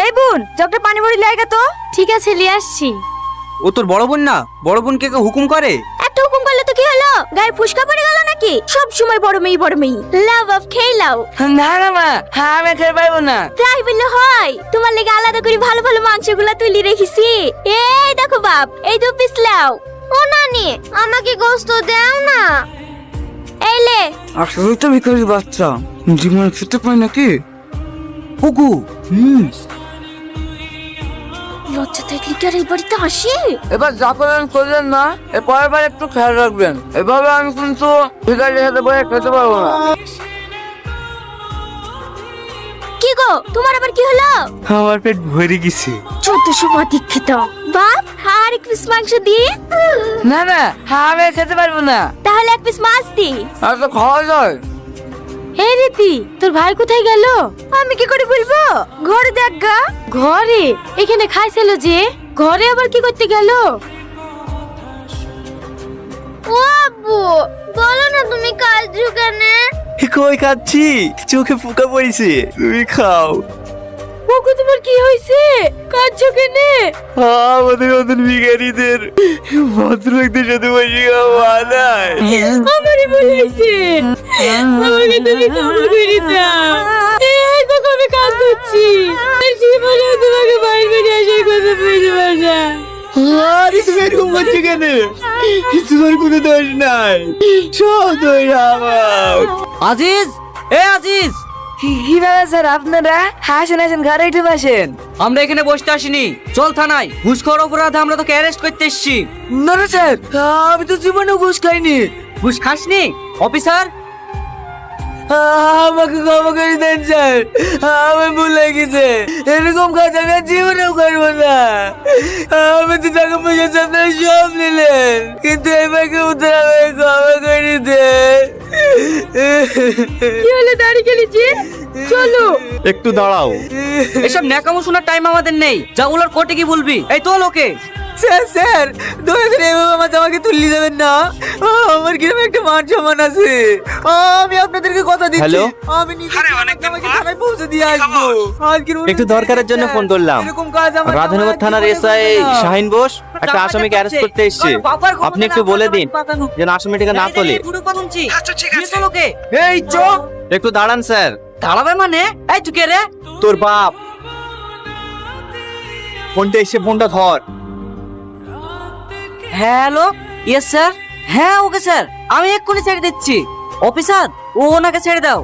এই বোন জগটা পানি ভরি লাগা তো। ঠিক আছে নিয়ে আসছি। ও তোর বড় বোন না? বড় বোনকে কে হুকুম করে? একটা হুকুম করলে তো কি হলো? গায়ে ফুসকা পড়ে গেল নাকি? সব সময় বড় মেয়ে লাভ অফ খেয়ে লাও। না না মা, আমি খেতে পারবো না। তাই বললে হয়? তোমার লেগে আলাদা করে ভালো ভালো মাংসগুলা তুলি রেখেছি। এই দেখো বাপ, এই 2 পিস লাও। ও নানি, আমাকে গোশত দাও না। এই লে। আসলে তো ভিখারি বাচ্চা, জীবন খেতে পায় নাকি? হুকু লজ্জা থাকলে কি আর এই বাড়িতে আসি? এবার যা করেন করলেন না, এর পরের বার একটু খেয়াল রাখবেন। এভাবে আমি কিন্তু ভিখারির সাথে বসে খেতে পারবো না। কি গো, তোমার আবার কি হলো? আমার পেট ভরে গেছে। 1400 দীক্ষিত বাপ। আর 1 পিস মাংস দিয়ে। না না, আমি খেতে পারবো না। তাহলে 1 পিস মাছ দি। আর তো খাওয়া যায়। এই রীতি, তোর ভাই কোথায় গেল? আমি কি করে বলবো? ঘরে দেখ গা। ঘরে? এখানে খাইছিল যে, ঘরে আবার কি করতে গেল? ও আব্বু, বলো না তুমি কাজ কেনে? কই খাচ্ছি, চোখে পোকা পড়েছে, তুমি খাও। ওগো তোমার কি হয়েছে? কাঁদছো কেনে? আমাদের মতন ভিখারিদের ভদ্রলোকদের সাথে বসে খাওয়া নাই। আমারই ভুল হয়েছে, আমাকে তুমি ক্ষমা করে দাও। এই দেখো আমি কাঁদছি, জীবনে তোমাকে বাইরে বেরিয়ে আসার কথা বলতে পার না। আরে তুমি এরকম করছো কেন? তোমার কোনো দোষ নাই, সব দোষ আমার। আজিজ, এ আজিজ, কি ব্যাপার স্যার আপনারা? আসেন আসেন, ঘরে একটু বসেন। আমরা এখানে বসতে আসিনি, চল থানায়। ঘুষখোর অপরাধে আমরা তোকে অ্যারেস্ট করতে এসেছি। না না স্যার, আমি তো জীবনেও ঘুষ খাইনি। ঘুষ খাসনি? অফিসার, আমাকে ক্ষমা করে দেন স্যার, আমি ভুল হয়ে গেছে। এরকম কাজ আমি আর জীবনেও করবো না। আমি তো টাকা পয়সা আপনারা সব নিলেন, কিন্তু এবার কেউ তো আমাকে ক্ষমা করে দেন। কি হলো দাঁড়িয়ে গেলি যে? চলো। একটু দাঁড়াও। এসব ন্যাকামো শোনার টাইম আমাদের নেই। যা বলার কোর্টে কি বলবি? এই তো লোকে। স্যার স্যার, দয়া করে এভাবে আমার জামাকে তুলে যাবেন না। আমার গ্রামে একটা মান সম্মান আছে। আমি আপনাদেরকে কথা দিচ্ছি, হ্যালো? আমি নিজে জামাকে থানায় পৌঁছে দিয়ে আসবো। আজকের একটু দরকারের জন্য ফোন করলাম। এরকম কাজ আমার রাধানগর থানার এসআই শাহিন বোস একটা আসামিকে অ্যারেস্ট করতে এসেছে। আপনি একটু বলে দিন যেন আসামিটাকে না তোলে। আচ্ছা ঠিক আছে, লোকে। এই চোখ, একটু দাঁড়ান স্যার। দাঁড়াবে মানে? এই তুই কে রে? তোর বাপ। ফোনটা এসে ফোনটা ধর। Hello, yes sir. হ্যাঁ ওকে স্যার, আমি এক্ষুনি ছেড়ে দিচ্ছি। অফিসার, ও ওনাকে ছেড়ে দাও।